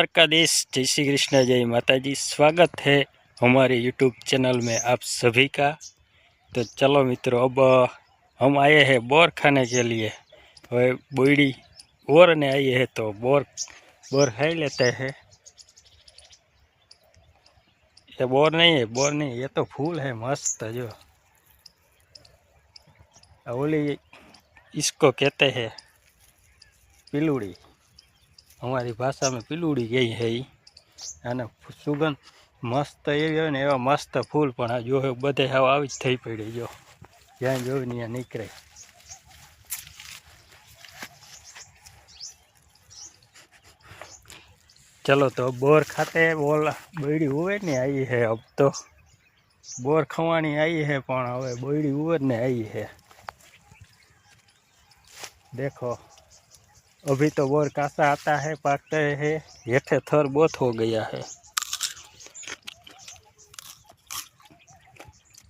द्वारकाधीश, जय श्री कृष्ण, जय माता जी। स्वागत है हमारे यूट्यूब चैनल में आप सभी का। तो चलो मित्रों, अब हम आए हैं बोर खाने के लिए। वह बोईड़ी बोर ने आई है तो बोर खाई लेते हैं। ये बोर नहीं, ये तो फूल है मस्त जो। ओली इसको कहते हैं पिलूड़ी, हमारी भाषा में पिलूड़ी गई है। અને સુગંધ મસ્ત એવી હોય ને એવા મસ્ત ફૂલ પણ આ જો બધે હાવ આવી જ થઈ પડી, જો જ્યાં જોયું ને ત્યાં નીકળે। चलो तो बोर खाते बोल बोईडी हुए ने आई है। अब तो बोर खवानी आई है पण हवे बोईडी हुए ने आई है। देखो अभी तो बोर कासा आता है, पाकते हैं, हेठे थर बहुत हो गया है।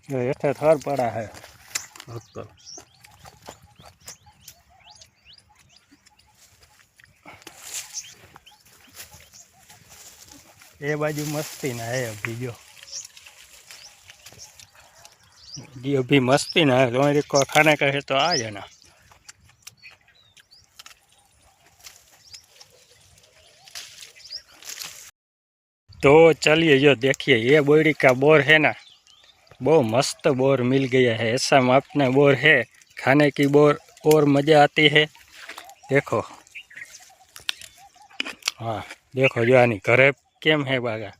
हेठे थर पड़ा है। तो ये बाजू मस्ती ना है अभी जो जी, अभी मस्ती ना है। तुम्हारी को खाने का है तो आ जाना। तो चलिए जो देखिए, ये बोईड़ी का बोर है ना, बहुत मस्त बोर मिल गया है। ऐसा मापना बोर है, खाने की बोर और मज़ा आती है। देखो, हाँ देखो जो आनी घरे केम है बागा,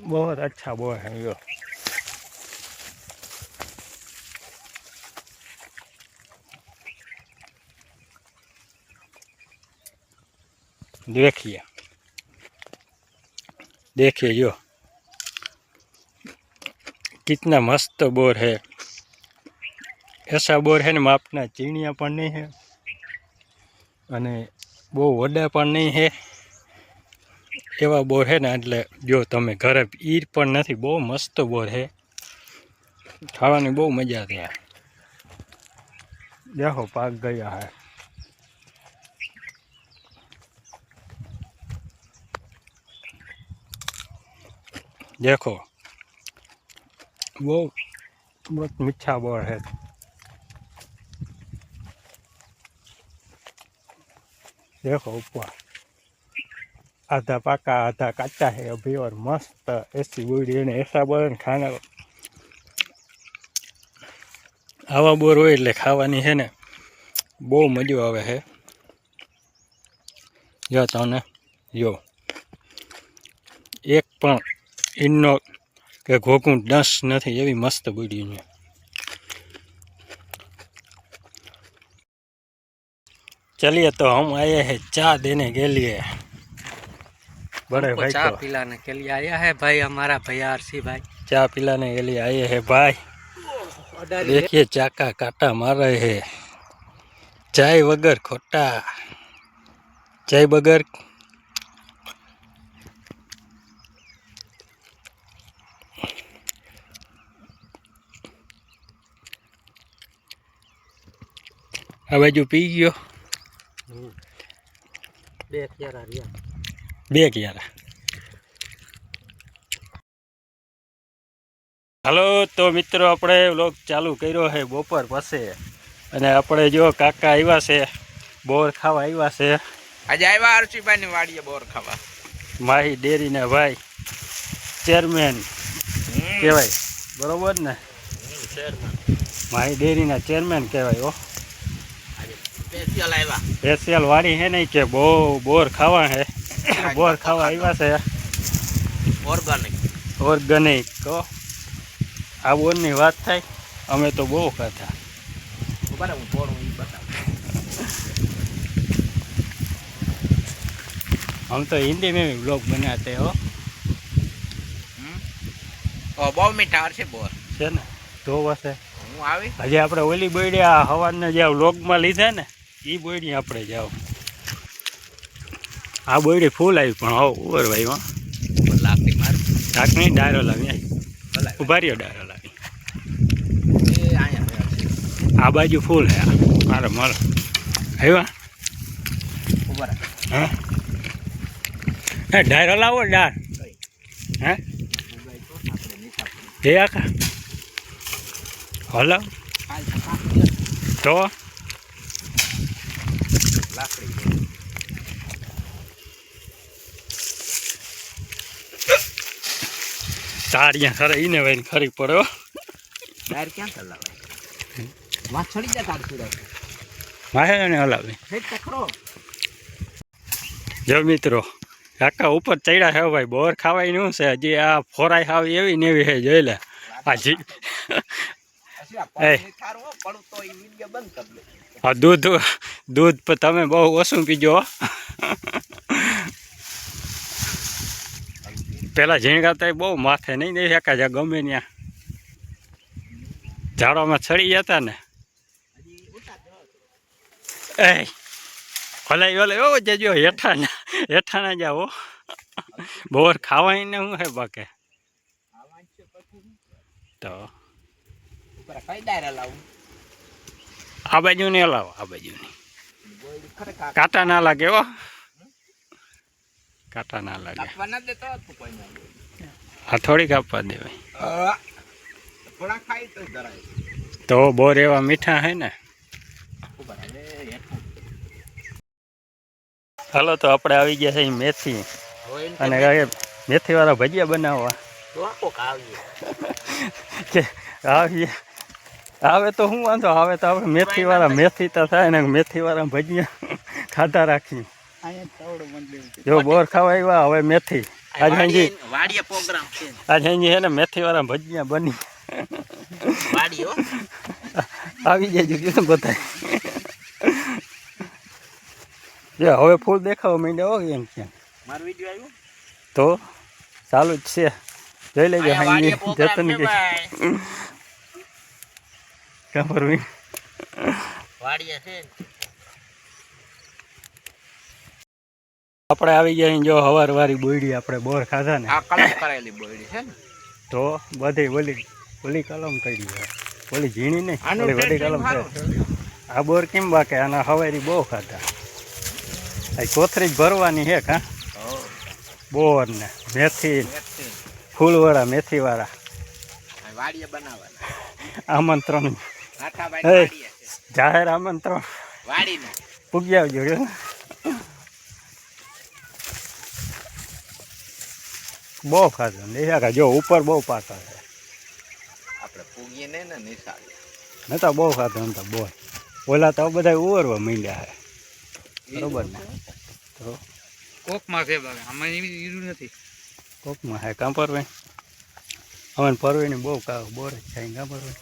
बहुत अच्छा बोर है यो। देखिए देखिए जो कितना मस्त बोर है। ऐसा बोर है ना, मापना चीनिया पण नहीं है अने बहु वड्डा पण नहीं है। एवा बोर है ना એટલે જો તમે ઘરે ઈર પણ નથી, બહુ મસ્ત બોર है, ખાવાની બહુ મજા આવે। देखो पाक गया है। देखो वो बहुत मीठा बोर है। देखो ऊपर आधा पाका आधा कच्चा है अभी, और मस्त ऐसी बोरी ने ऐसा बोर खाना आवा बोर हो એટલે ખાવાની है ने બહુ મજો આવે है। જો તને જો એક પણ ઈનો કે ઘોઘું ડસ નથી, એવી મસ્ત બોડી છે। चलिए तो हम आए हैं चाय देने के लिए। बड़े भाई चाय को पिलाने के लिए आया है भाई, हमारा भैया आरसी भाई चाय पिलाने के लिए आए हैं भाई। देखिए चाय का काटा मार रहे हैं। चाय वगर खोटा, चाय बगर आ बाजू पी गयो बे क्यारा। हेलो तो मित्रों, अपने व्लॉग चालू कर्यो है बपोर पछी, अने अपने जो काका आव्या छे बोर खावा आव्या छे। आज आया आरसीभाई ने वाड़िए बोर खावा। माही डेरी ने भाई चेरमेन कहवाय, बरोबर ने? माही डेरी ना चेरमेन कहवाय हो। स्पेशल आया स्पेशल वाड़ी है नहीं के बो बोर खावा है। बोर खावा आव्या छे ऑर्गेनिक तो आ बोर नी बात थाय, अमे तो बहु खाता। हम तो हिंदी में भी ब्लॉग बनाते हो। बहुत मीठा છે બોર છે ને તો વસે હું આવી હજી આપણે ઓલી બોયડી આ હવારના જે વ્લોગમાં લીધા ને એ બોયડી આપણે જાવ। આ બોયડી ફૂલ આવી પણ હવે ઓવર ભાઈ હો લાકડી માર ઢાંકણી ડાયરો લાવી ઉભા રહ્યો ડાયરો લાવી એ આયા આ બાજુ ફૂલ હે। મારે મારો આવ્યા ઉભા હા હે ડાયરો લાવો ડાર હે જે આખા હલો તો લાકડી તારિયા ખરે ઈને ભાઈ ખરી પડ્યો ડાયર ક્યાં ચલાવાય માં છડી જા તાર સુરત માહે ને હલાવી હેટ પકડો જો મિત્રો કાકા ઉપર ચડ્યા છે ભાઈ બોર ખાવાય નું છે હજી આ ફોરાઈ ખાવી એવી ને એવી છે જોઈ લે આ જી અસી આ પાણી થારું પડું તો ઈ વિડિયો બંધ કરી દે આ દૂધ પર તમે બહુ ઓછું પીજો પેલા ઝીણકા તો બહુ માથે નહીં દઈ શકાય છે ગમે ત્યાં ઝાડોમાં ચડી જતા ને એ ભલે ઓલે એવો જજો હેઠાના જાઓ બોર ખાવાય ને હું હે બાકે તો ઉપર કઈ ડાયર લાવું આ બાજુ ને હલાવો આ બાજુ ની કાંટા ના લાગે હો કાંટા ના લાગે કાપવા ના દેતો તું કોઈ ના આ થોડીક આપવા દેવાય થોડા ખાઈ તો ધરાય તો બોર એવા મીઠા હે ને ઉપર હવે હાલો તો આપણે આવી ગયા છે મેથી અને મેથીવાળા ભજીયા બનાવવા તો આખો કાવીએ કે આવીએ આવે તો શું વાંધો આવે તો આપણે મેથીવાળા મેથી તો થાય ને મેથીવાળા ભજીયા ખાધા રાખી જો બોર ખાવા આવ્યા હવે મેથી આજ હાંજી વાડીએ પ્રોગ્રામ છે આજ હાંજી હે ને મેથીવાળા ભજીયા બની વાડી હો આવી જાય કીધું બધા જો હવે ફૂલ દેખાવા માંડ્યા હો એમ ક્યાં મારો વિડિયો આવ્યો તો ચાલુ જ છે જોઈ લેજો હાંજી જતન કે ખબર હોય વાડીએ છે આપણે આવી ગયા જો હવાર વારી બોયડી આપણે બોર ખાધા ને આ કલમ કરેલી બોયડી છે ને તો બધી ઓલી કલમ કરી ઓલી ઝીણી નહીં ઓલી બધી કલમ છે આ બોર કેમ બાકે આના હવારી બહુ ખાધા આ કોથરી જ ભરવાની છે કા બોર ને મેથી ફૂલવાળા મેથીવાળા વાડીએ બનાવવાના આમંત્રણ નાથાભાઈ વાડીએ છે જાહેર આમંત્રણ વાડીને પૂગી આવજો બહુ ખાધો ને જો ઉપર બહુ પાકા છે આપણે પૂગીએ ને નિશાળ મેં તો બહુ ખાધો એમ તો બહુ ઓલા તો બધા ઉવરવા માંડ્યા છે બરોબર ને તો કોકમાં છે બાબા આમાં ઈરું નથી કોકમાં હે કાં પરવાય હવે પરવાયને બહુ કાવ બોરે ખાઈ કાં પરવાય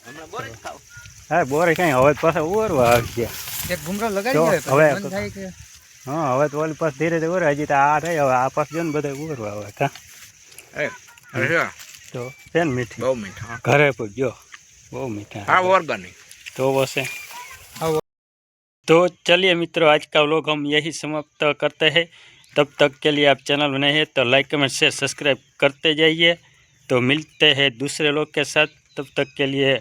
હમણાં બોરે જ ખાવ હા બોરે કાંઈ હવે પાછા ઉવરવા આવી ગયા એક ઘૂમરો લગાડી હવે હા હવે તો ઓલી પાસ ધીરે ધીરે ઉવરે હજી તો આ રહી હવે આ પાસ જો ને બધા ઉવરવા આવે કાં તો છે ને મીઠી બહુ મીઠા ઘરે પૂછજો બહુ मीठा हाँ ऑर्गेनिक तो वैसे तो चलिए मित्रों आज का व्लॉग हम यही समाप्त करते हैं। तब तक के लिए आप चैनल बनाए हैं तो लाइक कमेंट शेयर सब्सक्राइब करते जाइए। तो मिलते हैं दूसरे लोग के साथ, तब तक के लिए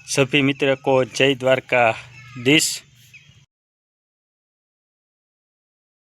सभी मित्रों को जय द्वारकाधीश।